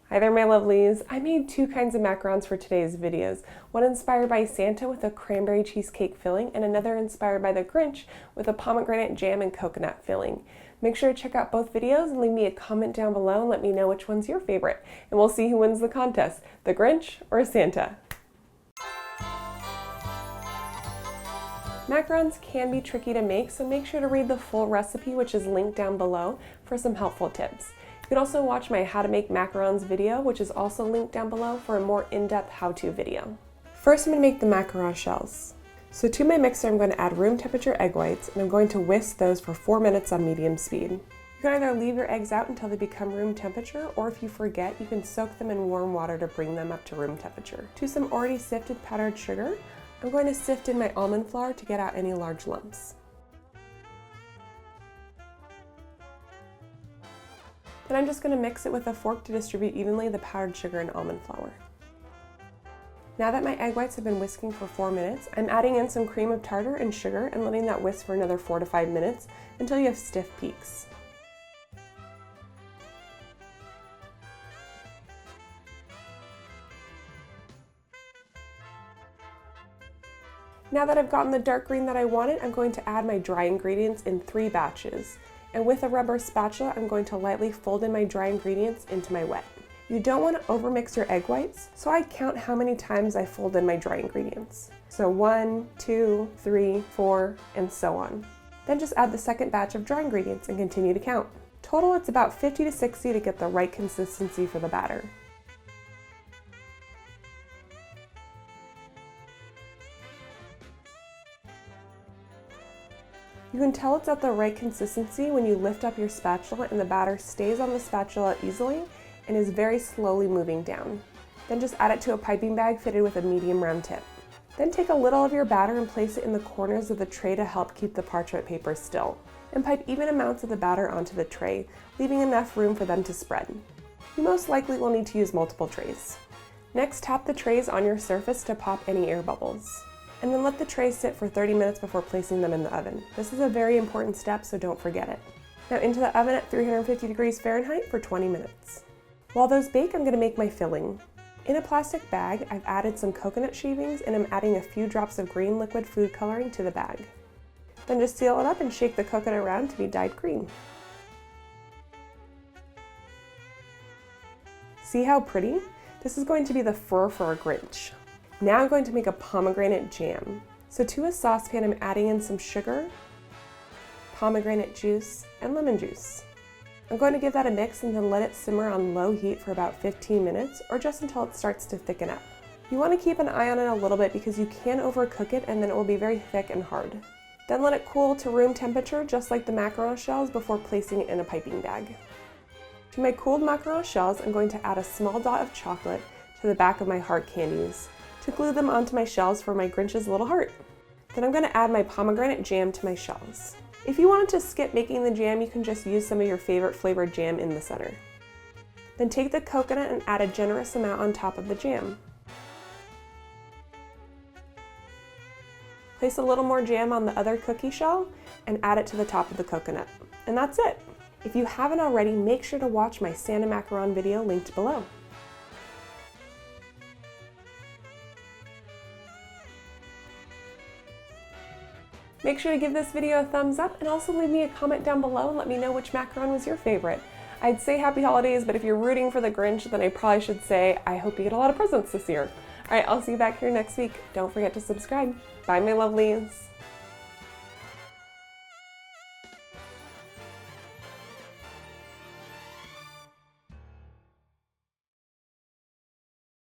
Hi there, my lovelies. I made two kinds of macarons for today's videos. One inspired by Santa with a cranberry cheesecake filling, and another inspired by the Grinch with a pomegranate jam and coconut filling. Make sure to check out both videos and leave me a comment down below and let me know which one's your favorite. And we'll see who wins the contest, the Grinch or Santa. Macarons can be tricky to make, so make sure to read the full recipe, which is linked down below, for some helpful tips. You can also watch my How to Make Macarons video, which is also linked down below for a more in-depth how-to video. First, I'm going to make the macaron shells. So to my mixer, I'm going to add room temperature egg whites, and I'm going to whisk those for 4 minutes on medium speed. You can either leave your eggs out until they become room temperature, or if you forget, you can soak them in warm water to bring them up to room temperature. To some already sifted powdered sugar, I'm going to sift in my almond flour to get out any large lumps. Then I'm just going to mix it with a fork to distribute evenly the powdered sugar and almond flour. Now that my egg whites have been whisking for 4 minutes, I'm adding in some cream of tartar and sugar and letting that whisk for another 4 to 5 minutes until you have stiff peaks. Now that I've gotten the dark green that I wanted, I'm going to add my dry ingredients in 3 batches. And with a rubber spatula, I'm going to lightly fold in my dry ingredients into my wet. You don't want to overmix your egg whites, so I count how many times I fold in my dry ingredients. So 1, 2, 3, 4, and so on. Then just add the second batch of dry ingredients and continue to count. Total, it's about 50 to 60 to get the right consistency for the batter. You can tell it's at the right consistency when you lift up your spatula and the batter stays on the spatula easily and is very slowly moving down. Then just add it to a piping bag fitted with a medium round tip. Then take a little of your batter and place it in the corners of the tray to help keep the parchment paper still. And pipe even amounts of the batter onto the tray, leaving enough room for them to spread. You most likely will need to use multiple trays. Next, tap the trays on your surface to pop any air bubbles. And then let the trays sit for 30 minutes before placing them in the oven. This is a very important step, so don't forget it. Now into the oven at 350 degrees Fahrenheit for 20 minutes. While those bake, I'm going to make my filling. In a plastic bag, I've added some coconut shavings and I'm adding a few drops of green liquid food coloring to the bag. Then just seal it up and shake the coconut around to be dyed green. See how pretty? This is going to be the fur for a Grinch. Now I'm going to make a pomegranate jam. So to a saucepan, I'm adding in some sugar, pomegranate juice, and lemon juice. I'm going to give that a mix and then let it simmer on low heat for about 15 minutes or just until it starts to thicken up. You want to keep an eye on it a little bit because you can overcook it and then it will be very thick and hard. Then let it cool to room temperature just like the macaron shells before placing it in a piping bag. To my cooled macaron shells, I'm going to add a small dot of chocolate to the back of my heart candies to glue them onto my shells for my Grinch's little heart. Then I'm going to add my pomegranate jam to my shells. If you wanted to skip making the jam, you can just use some of your favorite flavored jam in the center. Then take the coconut and add a generous amount on top of the jam. Place a little more jam on the other cookie shell and add it to the top of the coconut. And that's it! If you haven't already, make sure to watch my Santa Macaron video linked below. Make sure to give this video a thumbs up and also leave me a comment down below and let me know which macaron was your favorite. I'd say happy holidays, but if you're rooting for the Grinch, then I probably should say I hope you get a lot of presents this year. Alright, I'll see you back here next week. Don't forget to subscribe. Bye, my lovelies.